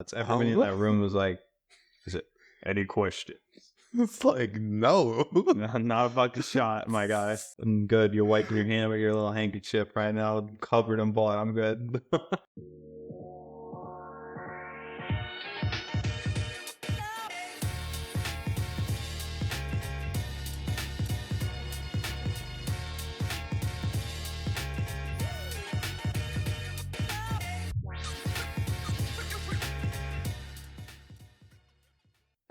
silence. Everybody in that room was like, "Is it any question?" It's like, no. Not a fucking shot, my guy. I'm good. You're wiping your hand with your little handkerchief right now, covered in blood. I'm good.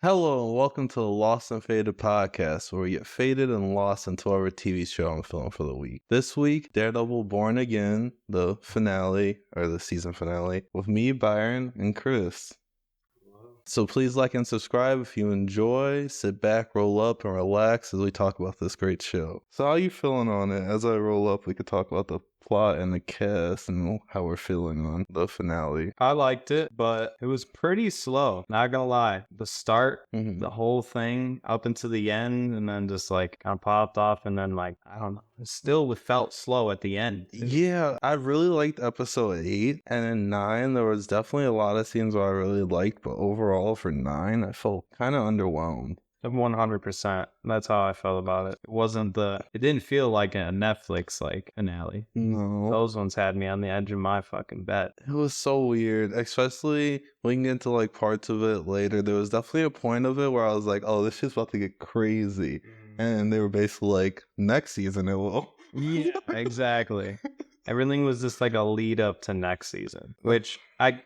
Hello and welcome to the Lost and Faded podcast, where we get faded and lost into our TV show and film for the week. This week, Daredevil Born Again, the finale, or the season finale, with me, Byron, and Chris. So please like and subscribe if you enjoy. Sit back, roll up, and relax as we talk about this great show. So how are you feeling on it? As I roll up, we could talk about the plot and the cast and how we're feeling on the finale. I liked it, but it was pretty slow. Not gonna lie. The start, the whole thing up into the end, and then just like kind of popped off, and then like, I don't know. It still felt slow at the end. Yeah, I really liked episode 8, and in 9, there was definitely a lot of scenes where I really liked, but overall for 9, I felt kind of underwhelmed. 100%. That's how I felt about it. It didn't feel like a Netflix like finale. No. Those ones had me on the edge of my fucking bed. It was so weird, especially when you get into like parts of it later. There was definitely a point of it where I was like, oh, this shit's about to get crazy. And they were basically like, next season it will. Yeah, exactly. Everything was just like a lead up to next season, which I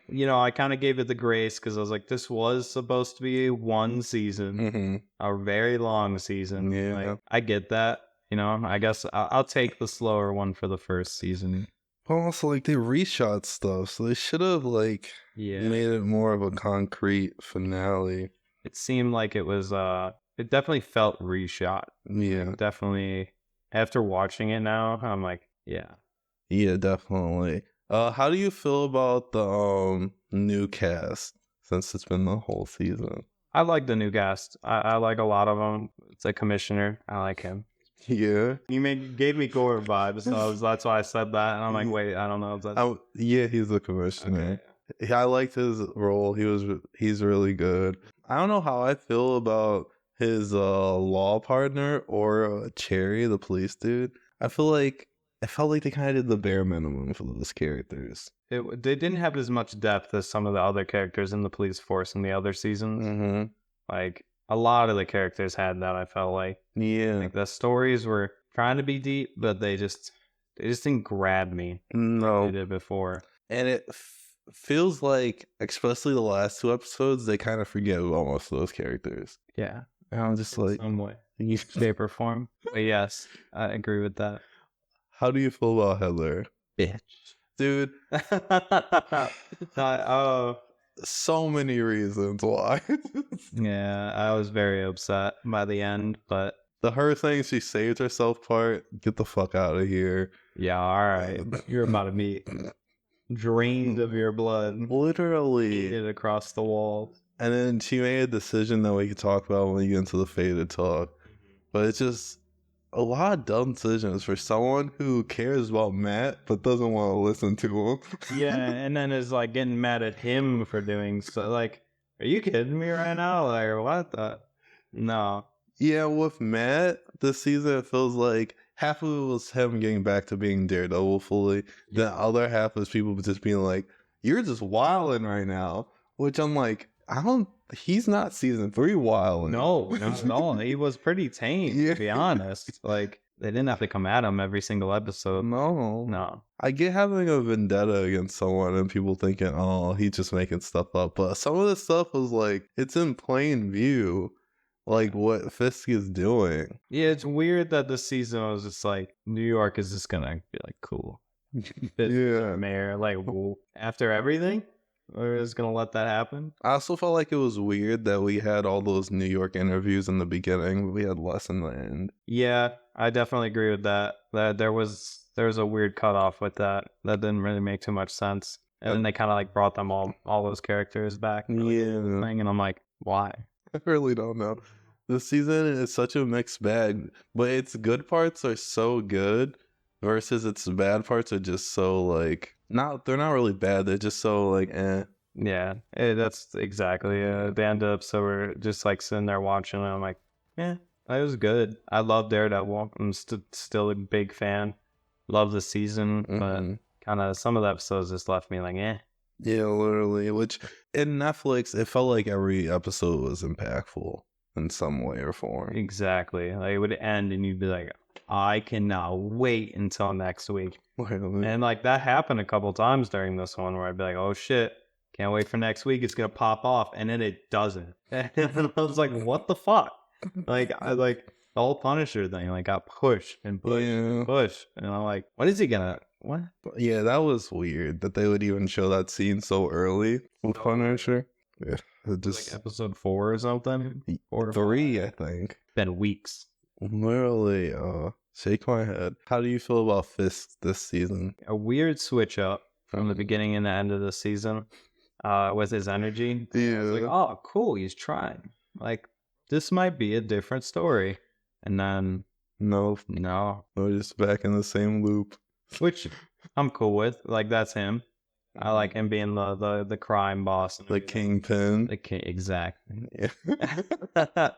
kind of gave it the grace because I was like, this was supposed to be one season, a very long season. Yeah. Like, I get that. I guess I'll take the slower one for the first season. But also, like, they reshot stuff, so they should have, like, made it more of a concrete finale. It seemed like it was, it definitely felt reshot. Yeah. Definitely. After watching it now, I'm like, yeah. Yeah, definitely. How do you feel about the new cast since it's been the whole season? I like the new cast. I like a lot of them. It's a commissioner. I like him. Yeah. Gave me Gore vibes, so that's why I said that. And I'm like, wait, I don't know if that's... Yeah, he's the commissioner. Okay. I liked his role. He's really good. I don't know how I feel about his law partner or Cherry, the police dude. I felt like they kind of did the bare minimum for those characters. They didn't have as much depth as some of the other characters in the police force in the other seasons. Like, a lot of the characters had that, I felt like. Yeah. Like, the stories were trying to be deep, but they just didn't grab me. No. Like they did before. And it feels like, especially the last 2 episodes, they kind of forget about most of those characters. Yeah. And I'm just like... some way. Shape or form. But yes, I agree with that. How do you feel about Heather? Bitch. Dude. So many reasons why. Yeah, I was very upset by the end, but... The her saying she saved herself part, get the fuck out of here. Yeah, alright. You're about to be drained of your blood. Literally. It across the wall. And then she made a decision that we could talk about when we get into the faded talk. But it's just... a lot of dumb decisions for someone who cares about Matt but doesn't want to listen to him. Yeah, and then is like getting mad at him for doing so. Like, are you kidding me right now? Like, what the? No. Yeah, with Matt this season, it feels like half of it was him getting back to being Daredevil fully. The other half was people just being like, "You're just wilding right now," which I'm like, he's not season 3 wilding. No, he was pretty tame, to be honest. Like, they didn't have to come at him every single episode. No. I get having a vendetta against someone and people thinking, oh, he's just making stuff up. But some of the stuff was like, it's in plain view, like what Fisk is doing. Yeah, it's weird that this season was just like, New York is just gonna be like, cool. Yeah. Mayor, like, after everything? We're just gonna let that happen. I also felt like it was weird that we had all those New York interviews in the beginning, but we had less in the end. Yeah, I definitely agree with that. That there was a weird cutoff with that. That didn't really make too much sense. And then they kind of like brought them all those characters back. And I'm like, why? I really don't know. This season is such a mixed bag, but its good parts are so good versus its bad parts are just so like they're not really bad. They're just so like eh. Yeah, that's exactly the end up. So we're just like sitting there watching, and I'm like, yeah, that was good. I love Daredevil. I'm still a big fan. Love the season, but kind of some of the episodes just left me like, eh. Yeah, literally. Which in Netflix, it felt like every episode was impactful in some way or form. Exactly. Like it would end, and you'd be like, I cannot wait until next week. Literally. And like that happened a couple times during this one where I'd be like, oh shit, can't wait for next week. It's gonna pop off, and then it doesn't. And I was like, what the fuck? Like I like the whole Punisher thing like got pushed and pushed and pushed, and I'm like, when is he gonna what? Yeah, that was weird that they would even show that scene so early with Punisher. Yeah, it just Like episode 4 or something. 4 or 3, 5. I think. Been weeks. Literally, shake my head. How do you feel about Fisk this season? A weird switch up from the beginning and the end of the season with his energy. Yeah. I was like, oh, cool, he's trying. Like, this might be a different story. And then, No, we're just back in the same loop. Which I'm cool with. Like, that's him. I like him being the crime boss. The kingpin. The king, exactly. Yeah.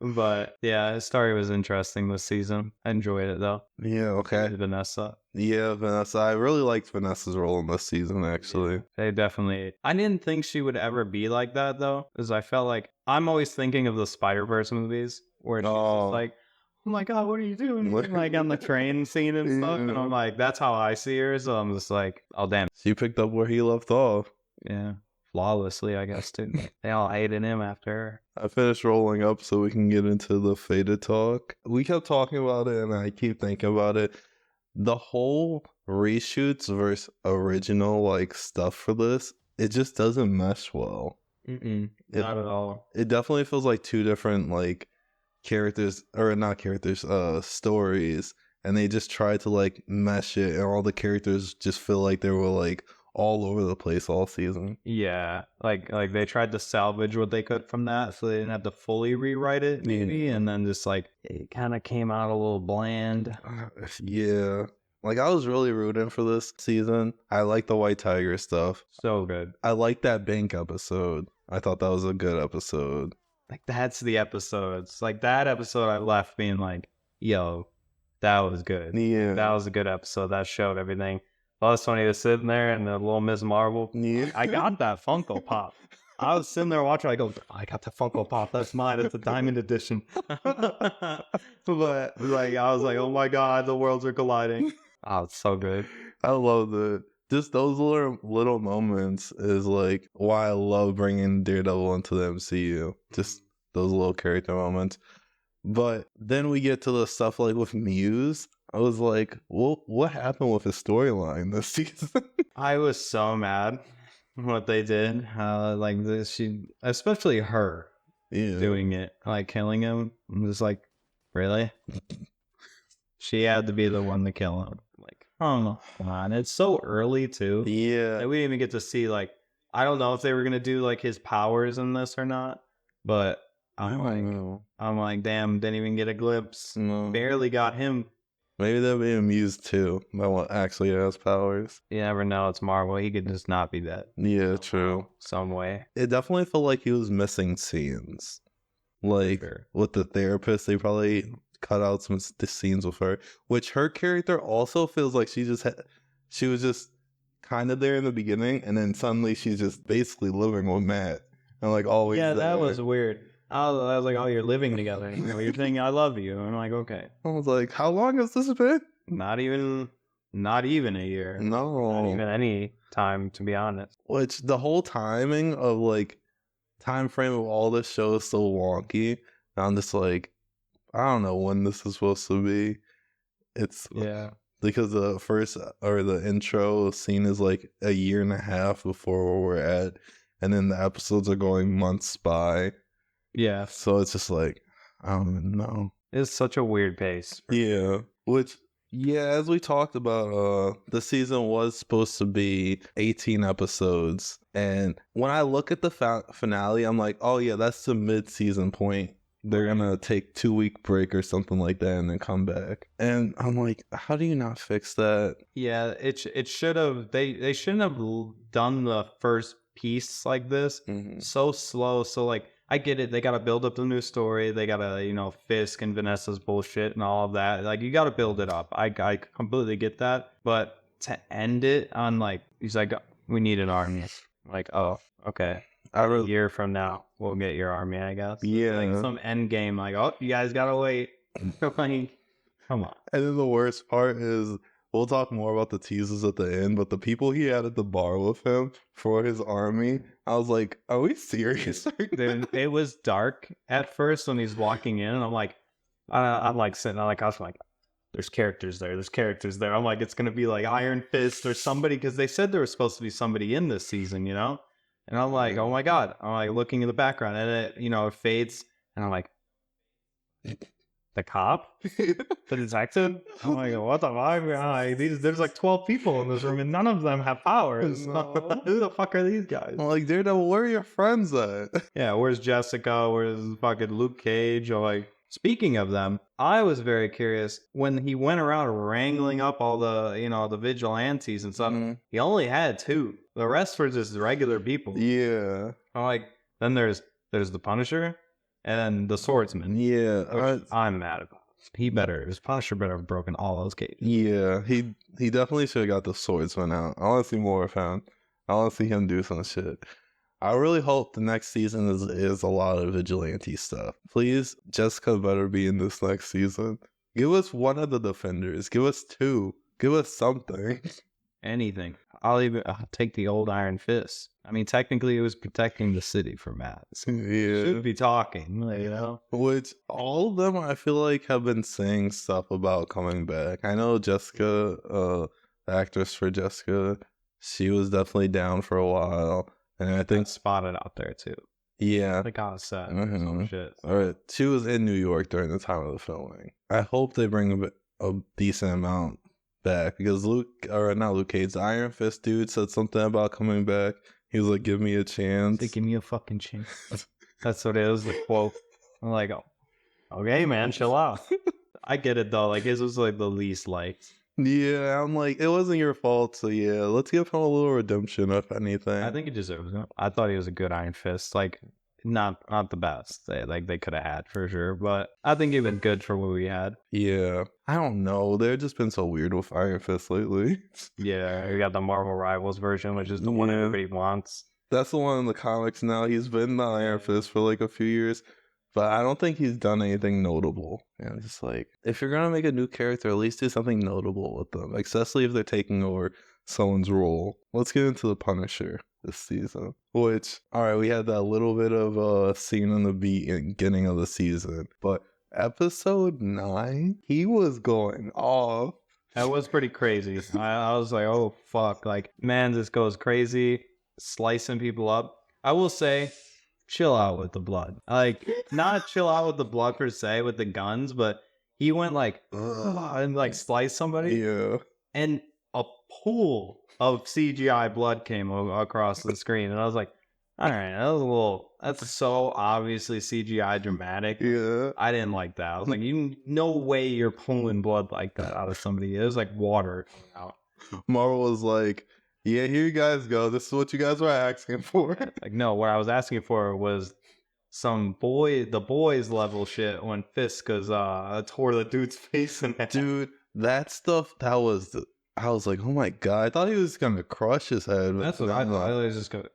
But yeah, his story was interesting this season. I enjoyed it though. Yeah, okay. Vanessa. Yeah, Vanessa. I really liked Vanessa's role in this season, actually. Yeah, they definitely. I didn't think she would ever be like that though, because I felt like I'm always thinking of the Spider-Verse movies where she's just like, oh my god, what are you doing? Like on the train scene and stuff. And I'm like, that's how I see her. So I'm just like, oh damn. She picked up where he left off. Yeah. Flawlessly, I guess, too. They all hated him after her. I finished rolling up so we can get into the Faded talk. We kept talking about it and I keep thinking about it. The whole reshoots versus original like stuff for this, it just doesn't mesh well. Not at all. It definitely feels like two different like characters, or not characters, stories, and they just tried to like mesh it, and all the characters just feel like they were like all over the place all season. Yeah, like they tried to salvage what they could from that, so they didn't have to fully rewrite it, maybe, and then just like it kind of came out a little bland. Yeah. Like, I was really rooting for this season. I like the White Tiger stuff. So good. I like that bank episode. I thought that was a good episode. Like, that's the episodes. Like, that episode I left being like, yo, that was good. Yeah. That was a good episode. That showed everything. Plus, when he was sitting there and the little Miss Marvel, Yeah. I got that Funko Pop. I was sitting there watching. I go, I got the Funko Pop. That's mine. It's a diamond edition. But like, I was like, oh my god, the worlds are colliding. Oh, it's so good. I love it. Just those little moments is like why I love bringing Daredevil into the MCU. Just those little character moments. But then we get to the stuff like with Muse. I was like, well, what happened with his storyline this season? I was so mad what they did. Like this, she, especially her, doing it, like killing him. I'm just like, really? She had to be the one to kill him. Like, oh come on, it's so early too. Yeah, we didn't even get to see like, I don't know if they were gonna do like his powers in this or not, but I'm like, damn, didn't even get a glimpse. No. Barely got him. Maybe they'll be amused too. That one actually has powers. You never know. It's Marvel. He could just not be that. Yeah, true. Some way. It definitely felt like he was missing scenes. Like with the therapist, they probably cut out some scenes with her. Which her character also feels like she was just kind of there in the beginning, and then suddenly she's just basically living with Matt and like always. Yeah, there. that was weird. I was like, oh, you're living together. You're saying I love you. And I'm like, okay. I was like, how long has this been? Not even a year. No. Not even any time, to be honest. Which the whole timing of like time frame of all this show is so wonky. I'm just like, I don't know when this is supposed to be. It's because the first or the intro scene is like a year and a half before where we're at, and then the episodes are going months by. Yeah. So it's just like, I don't even know. It's such a weird pace. Yeah. Which, yeah, as we talked about, the season was supposed to be 18 episodes. And when I look at the finale, I'm like, oh yeah, that's the mid-season point. They're going to take 2-week break or something like that and then come back. And I'm like, how do you not fix that? Yeah, it should have, they shouldn't have done the first piece like this so slow. So like I get it, they gotta build up the new story, they gotta, you know, Fisk and Vanessa's bullshit and all of that. Like you gotta build it up. I completely get that. But to end it on like he's like, we need an army. Like, oh, okay. A year from now we'll get your army, I guess. Yeah. Like some end game, like, oh, you guys gotta wait. Like, come on. And then the worst part is, we'll talk more about the teasers at the end, but the people he had at the bar with him for his army, I was like, are we serious? Dude, it was dark at first when he's walking in, and I'm like, I'm like sitting on the couch, I'm like, there's characters there. I'm like, it's gonna be like Iron Fist or somebody, because they said there was supposed to be somebody in this season, you know? And I'm like, oh my god. I'm like looking in the background, and it, you know, it fades, and I'm like, the cop? The detective? I'm like, what the fuck? Like, there's like 12 people in this room, and none of them have powers. No. Who the fuck are these guys? I'm like, Daredevil, where are your friends at? Yeah, where's Jessica? Where's fucking Luke Cage? Or like, speaking of them, I was very curious when he went around wrangling up all the, you know, the vigilantes and stuff. He only had 2. The rest were just regular people. Yeah. I'm like, then there's the Punisher and the Swordsman. Yeah. I'm mad about it. His Punisher better have broken all those cages. Yeah. He definitely should have got the Swordsman out. I want to see more of him. I want to see him do some shit. I really hope the next season is a lot of vigilante stuff. Please, Jessica better be in this next season. Give us one of the Defenders. Give us 2. Give us something. Anything. I'll take the old Iron Fist. I mean, technically, it was protecting the city from Matt. So Yeah. should be talking, you know? Which all of them, I feel like, have been saying stuff about coming back. I know Jessica, the actress for Jessica, she was definitely down for a while. And I think Spotted out there, too. Yeah. They got set. Some shit. All right. She was in New York during the time of the filming. I hope they bring a decent amount back, because not Luke Cage, the Iron Fist dude said something about coming back. He was like, give me a chance. Give me a fucking chance. That's what it is, the quote. I'm like, oh, okay, man, chill out. I get it, though. Like, his was like the least liked. Yeah, I'm like, it wasn't your fault, so yeah, let's give him a little redemption, if anything. I think he deserves it. I thought he was a good Iron Fist. Like, not the best they could have had, for sure, but I think he been good for what we had. Yeah, I don't know, they've just been so weird with Iron Fist lately. Yeah, we got the Marvel Rivals version, which is the one everybody wants. That's the one in the comics now. He's been the Iron Fist for like a few years, but I don't think he's done anything notable. And just like, if you're gonna make a new character, at least do something notable with them, especially if they're taking over someone's role. Let's get into the Punisher this season. Which, alright, we had that little bit of a scene in the beginning of the season, but episode 9, he was going off. That was pretty crazy. I was like, oh fuck, like, man, this goes crazy, slicing people up. I will say, chill out with the blood. Like, not chill out with the blood per se with the guns, but he went like, and like sliced somebody. Yeah. And a pool of CGI blood came across the screen. And I was like, all right, that's so obviously CGI dramatic. Yeah. I didn't like that. I was like, no way you're pulling blood like that out of somebody. It was like water coming out. Marvel was like, yeah, here you guys go. This is what you guys were asking for. Like, no, what I was asking for was some the boys level shit when Fisk tore the dude's face in half. Dude, that stuff, I was like, oh my god, I thought he was gonna crush his head. That's what I thought. I was just gonna.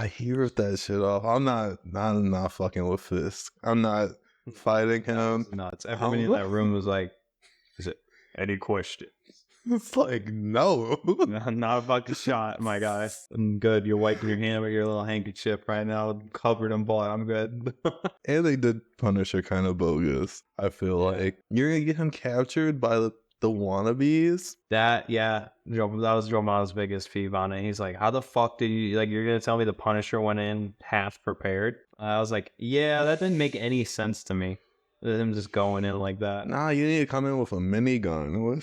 He ripped that shit off. I'm not fucking with Fisk. I'm not fighting him. Nuts. Everybody in that room was like, is it any question? It's like, no. Not a fucking shot, my guy. I'm good. You're wiping your hand with your little handkerchief right now, covered in blood. I'm good. And they did Punisher kind of bogus, I feel like. You're gonna get him captured by the wannabes? That was Joe Mano's biggest peeve on it. He's like, how the fuck did you, like, you're gonna tell me the Punisher went in half prepared? I was like, yeah, that didn't make any sense to me. Him just going in like that. Nah, you need to come in with a minigun.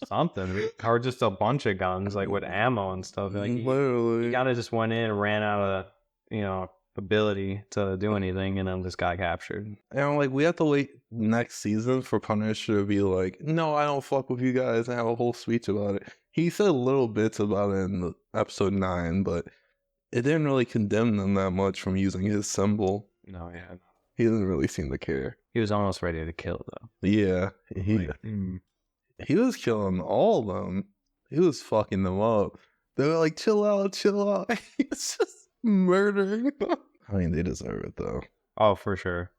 Something, or just a bunch of guns, like with ammo and stuff. Like, literally, he kind of just went in and ran out of, ability to do anything, and then just got captured. And I'm like, we have to wait next season for Punisher to be like, no, I don't fuck with you guys, and have a whole speech about it. He said little bits about it in episode 9, but it didn't really condemn them that much from using his symbol. No, yeah. He didn't really seem to care. He was almost ready to kill, though. Yeah, he was killing all of them. He was fucking them up. They were like, chill out, chill out. He was just murdering them. I mean, they deserve it, though. Oh, for sure.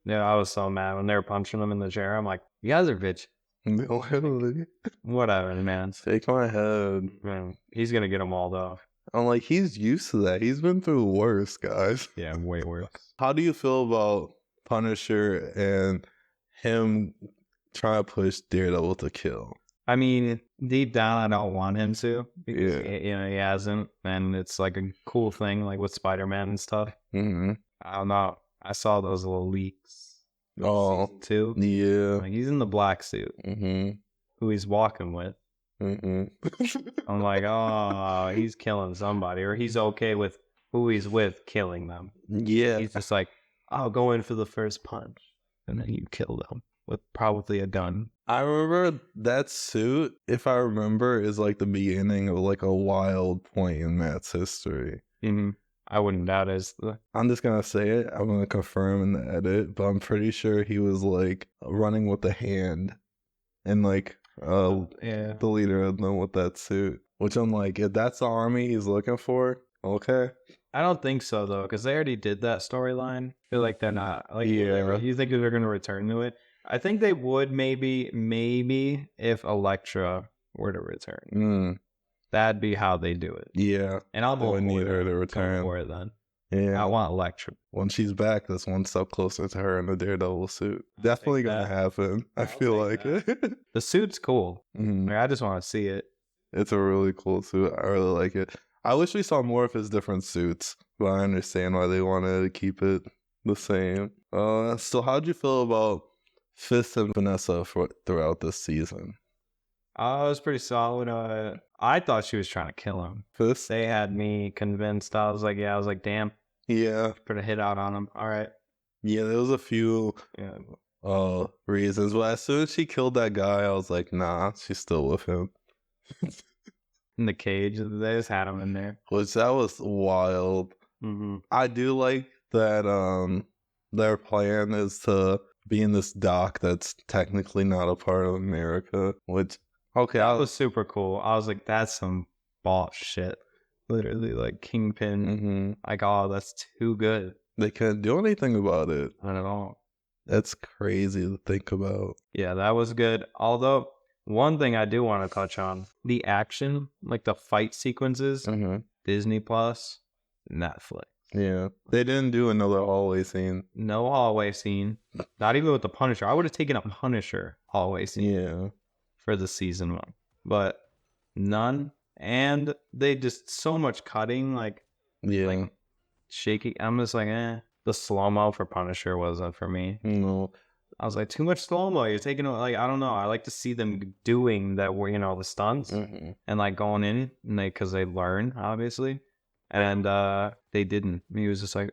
Yeah, I was so mad when they were punching him in the chair. I'm like, you guys are bitch. Literally. Whatever, man. Shake my head. Man, he's going to get them all, though. I'm like, he's used to that. He's been through worse, guys. Yeah, way worse. How do you feel about Punisher and him trying to push Daredevil to kill? I mean, deep down, I don't want him to. Because Yeah. he hasn't. And it's like a cool thing, like with Spider-Man and stuff. Mm-hmm. I don't know. I saw those little leaks. Oh, Season 2. yeah. Like, he's in the black suit. Mm-hmm. Who he's walking with. Mm-hmm. I'm like, oh, he's killing somebody. Or he's okay with who he's with killing them. Yeah. He's just like, I'll go in for the first punch. And then you kill them with probably a gun. I remember that suit, if I remember, is like the beginning of like a wild point in Matt's history. Mm-hmm. I wouldn't doubt it. I'm just going to say it. I'm going to confirm in the edit, but I'm pretty sure he was like running with the hand and like Yeah. the leader of them with that suit. Which I'm like, if that's the army he's looking for, okay. I don't think so, though, because they already did that storyline. I feel like they're not. Like, Yeah. You think they're going to return to it? I think they would maybe if Elektra were to return. That'd be how they do it. Yeah. And I'll I need her to go return. for it then. Yeah. I want Elektra. When she's back, that's one step closer to her in the Daredevil suit. Definitely going to happen. I feel like it. The suit's cool. Mhm. Like, I just want to see it. It's a really cool suit. I really like it. I wish we saw more of his different suits, but I understand why they wanted to keep it the same. So how'd you feel about Fist and Vanessa throughout this season? It was pretty solid. I thought she was trying to kill him. Fist? They had me convinced. I was like, damn. Yeah. Put a hit out on him. All right. Yeah, there was a few reasons. But as soon as she killed that guy, I was like, nah, she's still with him. In the cage. They just had him in there. Which that was wild. Mm-hmm. I do like that their plan is to be in this dock that's technically not a part of America. Which, okay, that was super cool. I was like, that's some boss shit. Literally, like Kingpin. Mm-hmm. Like, oh, that's too good. They couldn't do anything about it. Not at all. That's crazy to think about. Yeah, that was good. Although, one thing I do want to touch on, the action, like the fight sequences, Disney Plus, Netflix. Yeah. They didn't do another hallway scene. No hallway scene. Not even with the Punisher. I would have taken a Punisher hallway scene. Yeah. For the season 1. But none. And they just so much cutting, like shaky. I'm just like, The slow-mo for Punisher wasn't for me. No. I was like, too much slow-mo. You're taking, like, I don't know. I like to see them doing that, the stunts and like going in and because they learn, obviously. And they didn't. He was just like,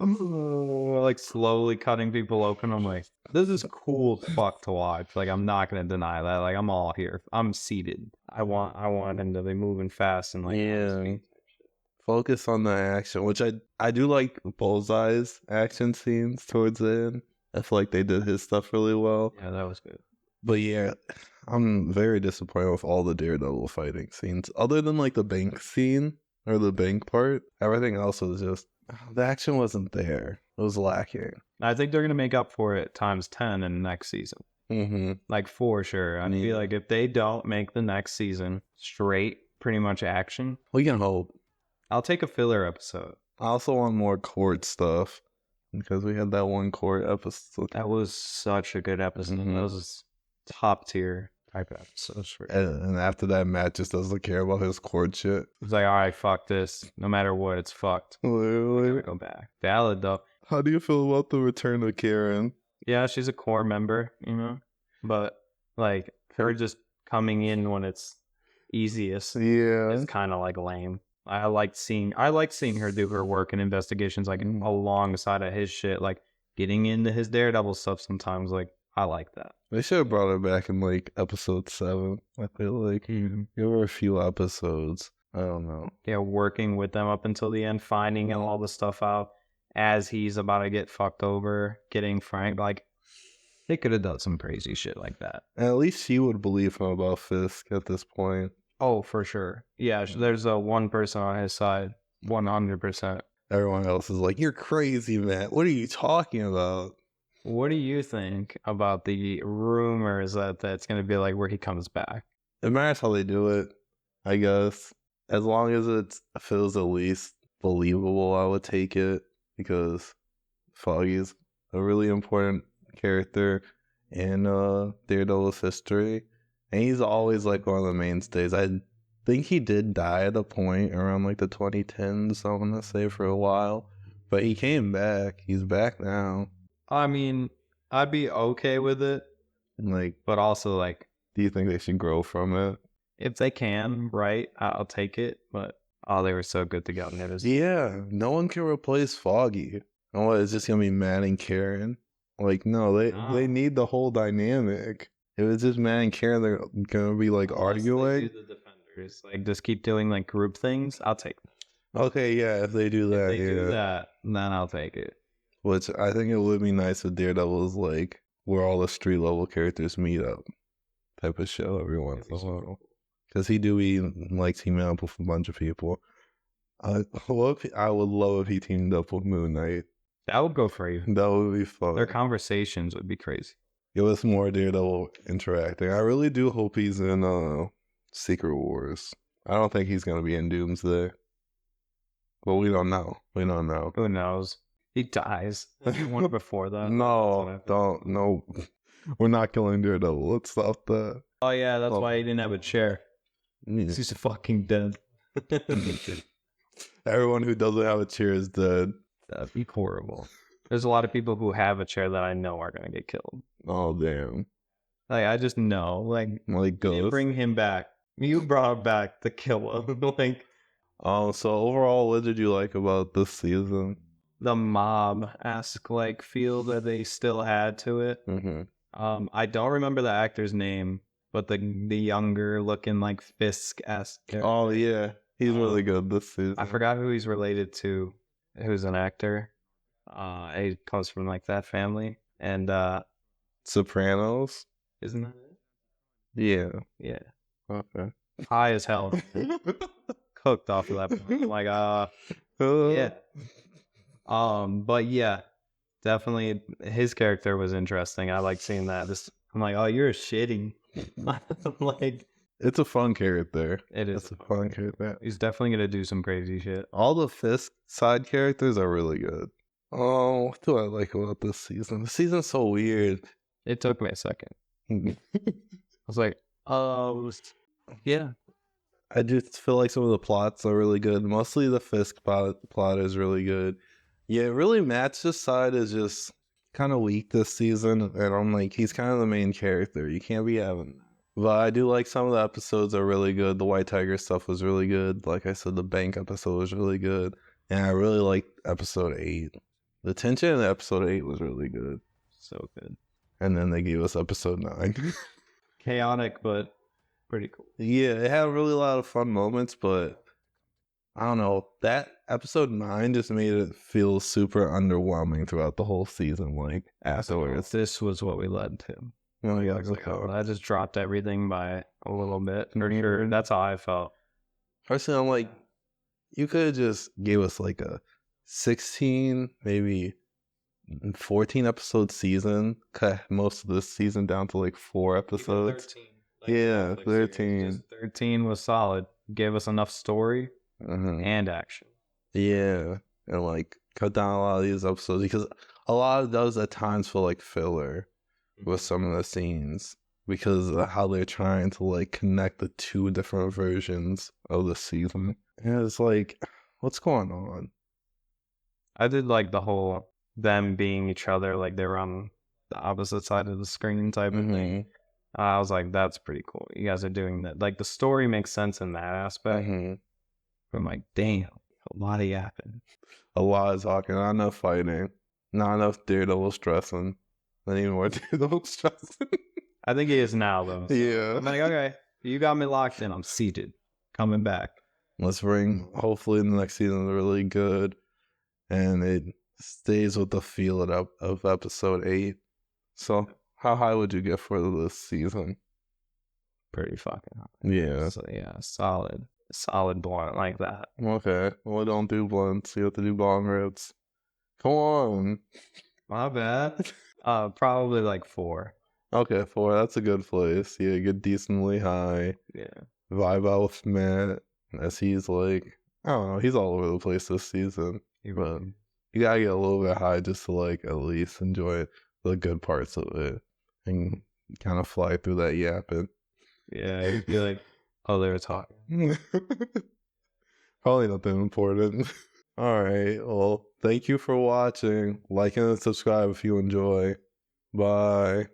like slowly cutting people open. I'm like, this is cool as fuck to watch. Like, I'm not gonna deny that. Like, I'm all here. I'm seated. I want him to be moving fast and like focus on the action, which I do like Bullseye's action scenes towards the end. I feel like they did his stuff really well. Yeah, that was good. But yeah, I'm very disappointed with all the Daredevil fighting scenes. Other than like the bank scene or the bank part, everything else was just, the action wasn't there. It was lacking. I think they're going to make up for it times 10 in the next season. Like, for sure. I feel like if they don't make the next season straight, pretty much action, we can hope. I'll take a filler episode. I also want more court stuff because we had that one court episode. That was such a good episode. That was top tier type episode. And after that, Matt just doesn't care about his court shit. It's like, all right, fuck this. No matter what, it's fucked. Literally. Go back. Valid though. How do you feel about the return of Karen? Yeah, she's a core member, but like her just coming in when it's easiest. Yeah, is kind of like lame. I like seeing her do her work and investigations like alongside of his shit, like getting into his Daredevil stuff sometimes. Like, I like that. They should have brought her back in like episode 7. I feel like give her a few episodes. I don't know. Yeah, working with them up until the end, finding all the stuff out as he's about to get fucked over, getting Frank. Like, they could have done some crazy shit like that. And at least she would believe him about Fisk at this point. Oh, for sure. Yeah, there's one person on his side, 100%. Everyone else is like, "You're crazy, man. What are you talking about?" What do you think about the rumors that that's going to be like where he comes back? It matters how they do it, I guess. As long as it feels at least believable, I would take it, because Foggy's a really important character in Daredevil's history, and he's always like one of the mainstays. I think he did die at a point around like the 2010s, I want to say, for a while, but he came back. He's back now. I mean, I'd be okay with it, Like, but also like, do you think they should grow from it? if they can, right, I'll take it. But oh, they were so good together. It was, Yeah, no one can replace Foggy. Oh, it's just gonna be Matt and Karen. Like, no, they need the whole dynamic. If it's just Matt and Karen, they're gonna be like arguing. the defenders, like, just keep doing like group things. I'll take it. Okay, yeah, if they do that, If they do that, then I'll take it. Which I think it would be nice if Daredevil is like where all the street level characters meet up type of show every once in a while. Because he like teaming up with a bunch of people. I would love if he teamed up with Moon Knight. That would go crazy. That would be fun. Their conversations would be crazy. Give us more Daredevil interacting. I really do hope he's in Secret Wars. I don't think he's gonna be in Doomsday. But we don't know. We don't know. Who knows? He dies. One before that. No, don't. No. We're not killing Daredevil. Let's stop that. Oh yeah, that's why he didn't have a chair. He's fucking dead. Everyone who doesn't have a chair is dead. That'd be horrible. There's a lot of people who have a chair that I know are gonna get killed. Oh damn! Like, I just know. Like Ghost. bring him back. You brought back the killer. Like, so overall, what did you like about this season? the mob-esque like feel that they still had to it. Mm-hmm. I don't remember the actor's name, but the younger looking like Fisk-esque character. Oh yeah, he's really good this season. I forgot who he's related to. Who's an actor? He comes from like that family, and Sopranos. isn't that it? Yeah. Yeah, Okay. high as hell, cooked off of that point. Like, yeah. But yeah, definitely his character was interesting. I like seeing that. I'm like, oh, you're shitting. Like, It's a fun character. it is It's a fun character. He's definitely gonna do some crazy shit. All the Fisk side characters are really good. Oh, what do I like about this season? The season's so weird. It took me a second. I was like, yeah. I just feel like some of the plots are really good. Mostly the Fisk plot is really good. Yeah, really, Matt's side is just kind of weak this season. And I'm like, he's kind of the main character. You can't be having that. But I do like some of the episodes are really good. The White Tiger stuff was really good. Like I said, the bank episode was really good. And I really liked episode 8. The tension in episode 8 was really good. So good. And then they gave us episode 9. Chaotic, but pretty cool. Yeah, it had really a lot of fun moments, but I don't know. That episode 9 just made it feel super underwhelming throughout the whole season. Like afterwards, This was what we led to. oh yeah, I was like, oh, that just dropped everything by a little bit. For sure. That's how I felt. Personally, I'm like, you could have just gave us like a 16, maybe 14 episode season. Cut most of this season down to like 4 episodes. 13. Yeah, 13. Just 13 was solid. Gave us enough story and action. Yeah, and like cut down a lot of these episodes because a lot of those at times feel like filler with some of the scenes because of how they're trying to like connect the 2 different versions of the season. And it's like, what's going on? I did like the whole them being each other, like they were on the opposite side of the screen type of thing. I was like, that's pretty cool. You guys are doing that. Like, the story makes sense in that aspect. But I'm like, damn, a lot of yapping. A lot of talking, not enough fighting, not enough Daredevil stressing, not even more Daredevil stressing. I think he is now, though. So Yeah. I'm like, okay, you got me locked in. I'm seated. Coming back. Let's bring, hopefully, the next season is really good, and it stays with the feel of episode 8. So, how high would you get for this season? Pretty fucking high. Yeah. So yeah, solid blunt like that. Okay. Well, don't do blunts. You have to do bong rips. Come on. My bad. Probably like 4. Okay, 4. That's a good place. Yeah, get decently high. Yeah. Vibe out with Matt as he's like, I don't know, he's all over the place this season. But you gotta get a little bit high just to like at least enjoy the good parts of it and kind of fly through that yapping. Yeah, you're like, oh, they were talking. Probably nothing important. All right. Well, thank you for watching. Like and subscribe if you enjoy. Bye.